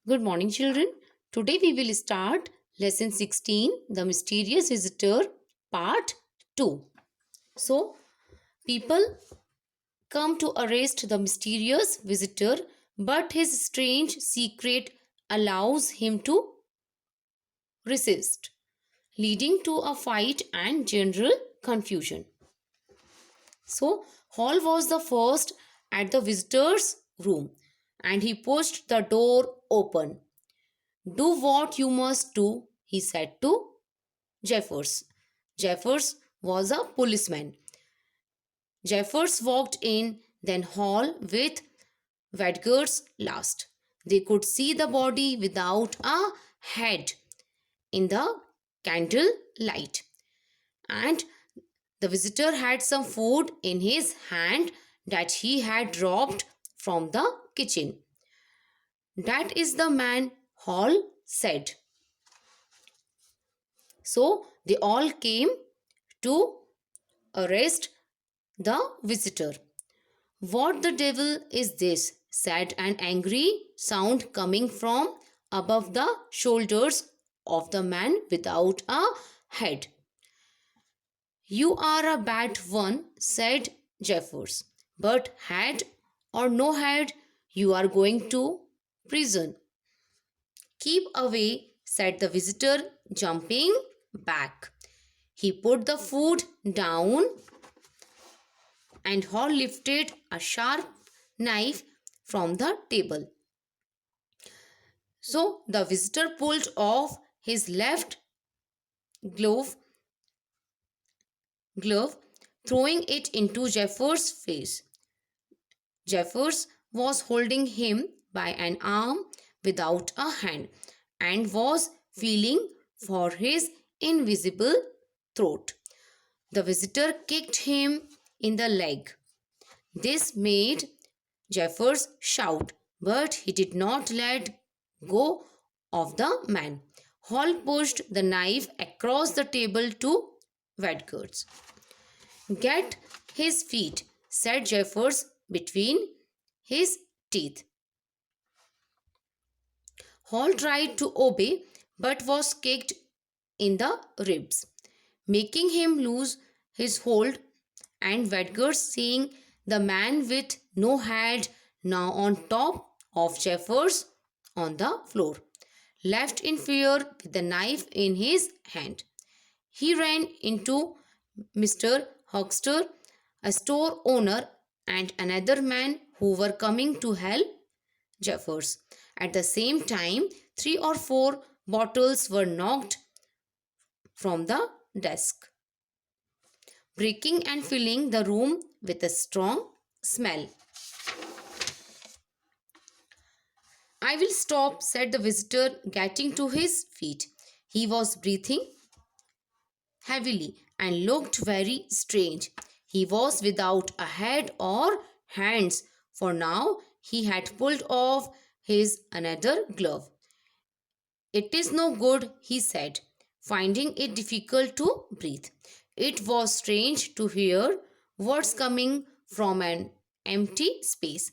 Good morning, children. Today we will start lesson 16, The Mysterious Visitor, part 2. So, people come to arrest the mysterious visitor, but his strange secret allows him to resist, leading to a fight and general confusion. So, Hall was the first at the visitor's room and he pushed the door open. Do what you must do, he said to Jeffers. Jeffers was a policeman. Jeffers walked in, then Hall with Wedgers last. They could see the body without a head in the candle light. And the visitor had some food in his hand that he had dropped from the kitchen. That is the man, Hall said. So they all came to arrest the visitor. What the devil is this? Said an angry sound coming from above the shoulders of the man without a head. You are a bad one, said Jeffers. But head or no head, you are going to prison. Keep away, said the visitor, jumping back. He put the food down and Hall lifted a sharp knife from the table. So the visitor pulled off his left glove, throwing it into Jeffers' face. Jeffers was holding him by an arm without a hand and was feeling for his invisible throat. The visitor kicked him in the leg. This made Jeffers shout, but he did not let go of the man. Hall pushed the knife across the table to Wedgers. Get his feet, said Jeffers between his teeth. Hall tried to obey but was kicked in the ribs, making him lose his hold, and Wedgers, seeing the man with no head now on top of Jeffers on the floor, left in fear with the knife in his hand. He ran into Mr. Huckster, a store owner, and another man who were coming to help Jeffers. At the same time, 3 or 4 bottles were knocked from the desk, breaking and filling the room with a strong smell. I will stop, said the visitor, getting to his feet. He was breathing heavily and looked very strange. He was without a head or hands, for now he had pulled off his another glove. It is no good, he said, finding it difficult to breathe. It was strange to hear words coming from an empty space.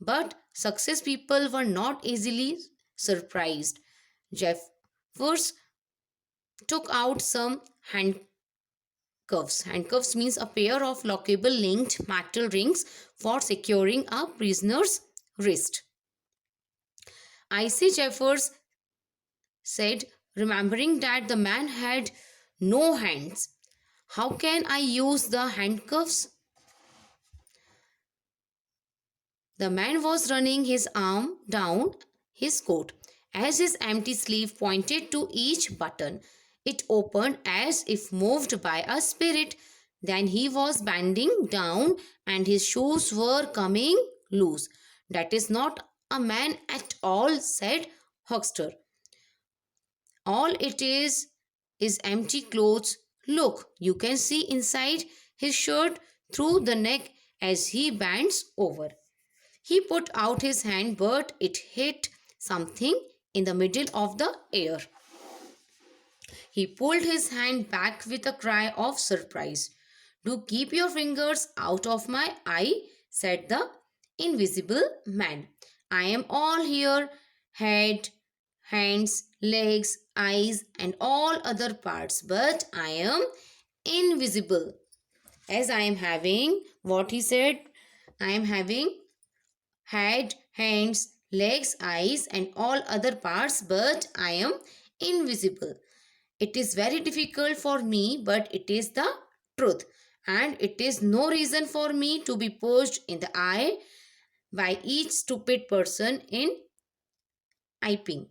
But success people were not easily surprised. Jeffers took out some handcuffs. Handcuffs means a pair of lockable linked metal rings for securing a prisoner's wrist. I see, Jeffers said, remembering that the man had no hands. How can I use the handcuffs? The man was running his arm down his coat. As his empty sleeve pointed to each button, it opened as if moved by a spirit. Then he was bending down and his shoes were coming loose. That is not a man at all, said Huckster. All it is empty clothes. Look, you can see inside his shirt through the neck as he bends over. He put out his hand, but it hit something in the middle of the air. He pulled his hand back with a cry of surprise. Do keep your fingers out of my eye, said the invisible man. I am all here head, hands, legs, eyes, and all other parts, but I am invisible. As I am having, what he said, I am having head, hands, legs, eyes, and all other parts, but I am invisible. It is very difficult for me, but it is the truth. And it is no reason for me to be pushed in the eye by each stupid person in IPing.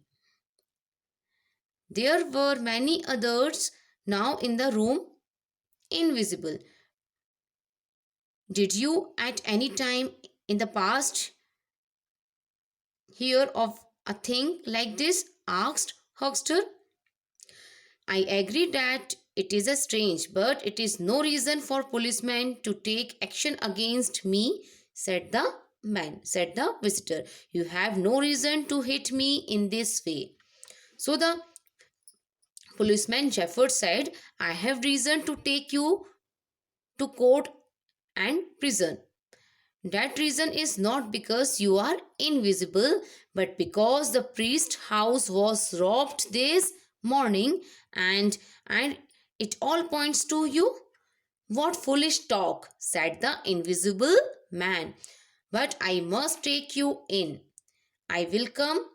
There were many others now in the room, invisible. Did you at any time in the past hear of a thing like this? Asked Huckster. I agree that it is a strange, but it is no reason for policemen to take action against me, said the visitor. You have no reason to hit me in this way. So the policeman Jeffers said, I have reason to take you to court and prison. That reason is not because you are invisible, but because the priest's house was robbed this morning and it all points to you. What foolish talk, said the invisible man. But I must take you in. I will come,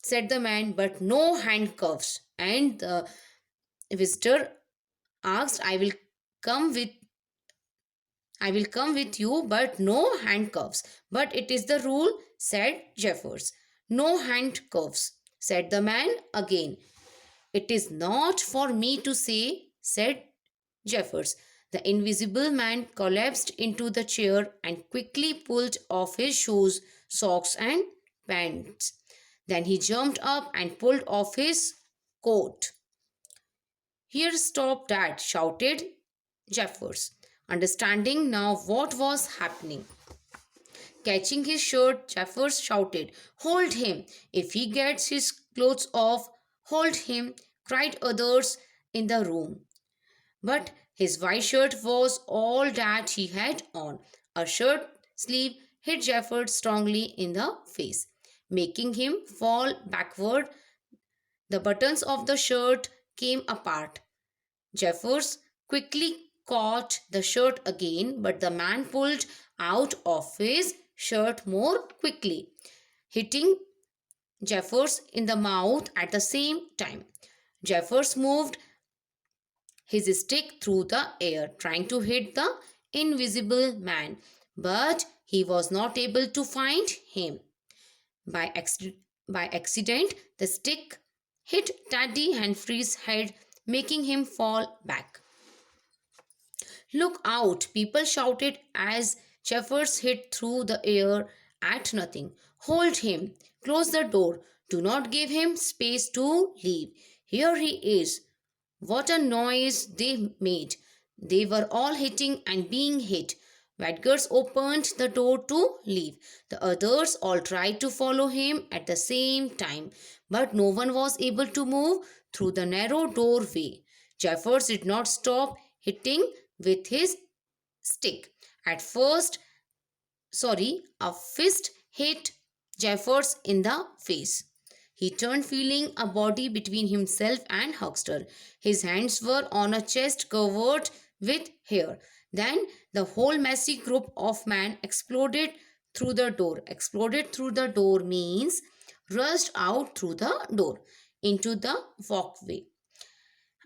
said the man, but no handcuffs. And the visitor asked, I will come with you, but no handcuffs. But it is the rule, said Jeffers. No handcuffs, said the man again. It is not for me to say, said Jeffers. The invisible man collapsed into the chair and quickly pulled off his shoes, socks, and pants. Then he jumped up and pulled off his coat. Here, stop that, shouted Jeffers, understanding now what was happening. Catching his shirt, Jeffers shouted, Hold him! If he gets his clothes off, hold him! Cried others in the room. But his white shirt was all that he had on. A shirt sleeve hit Jeffers strongly in the face, making him fall backward. The buttons of the shirt came apart. Jeffers quickly caught the shirt again, but the man pulled out of his shirt more quickly, hitting Jeffers in the mouth at the same time. Jeffers moved his stick through the air, trying to hit the invisible man, but he was not able to find him. By accident, the stick hit Teddy Humphrey's head, making him fall back. Look out! People shouted as Jeffers hit through the air at nothing. Hold him! Close the door! Do not give him space to leave. Here he is! What a noise they made! They were all hitting and being hit. Wadgers opened the door to leave. The others all tried to follow him at the same time, but no one was able to move through the narrow doorway. Jeffers did not stop hitting with his stick. At first, a fist hit Jeffers in the face. He turned, feeling a body between himself and Huckster. His hands were on a chest covered with hair. Then the whole messy group of men exploded through the door. Exploded through the door means rushed out through the door into the walkway.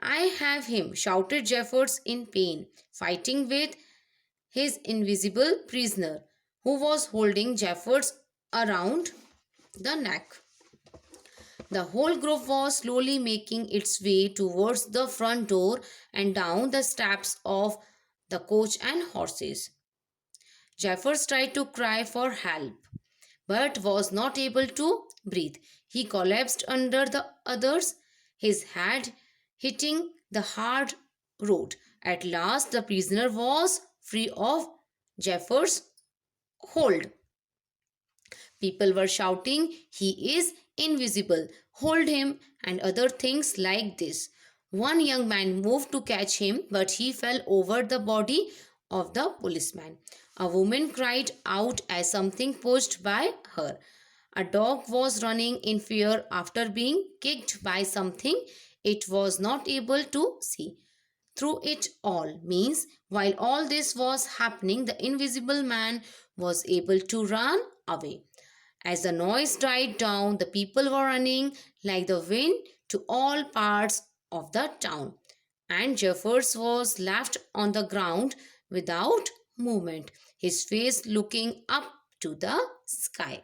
I have him, shouted Jeffers in pain, fighting with his invisible prisoner, who was holding Jeffers around the neck. The whole group was slowly making its way towards the front door and down the steps of the coach and horses. Jeffers tried to cry for help, but was not able to breathe. He collapsed under the others, his head hitting the hard road. At last, the prisoner was free of Jeffers' hold. People were shouting, He is invisible, hold him, and other things like this. One young man moved to catch him, but he fell over the body of the policeman. A woman cried out as something pushed by her. A dog was running in fear after being kicked by something it was not able to see. Through it all means while all this was happening, the invisible man was able to run away. As the noise died down, the people were running like the wind to all parts of the town, and Jeffers was left on the ground without movement, his face looking up to the sky.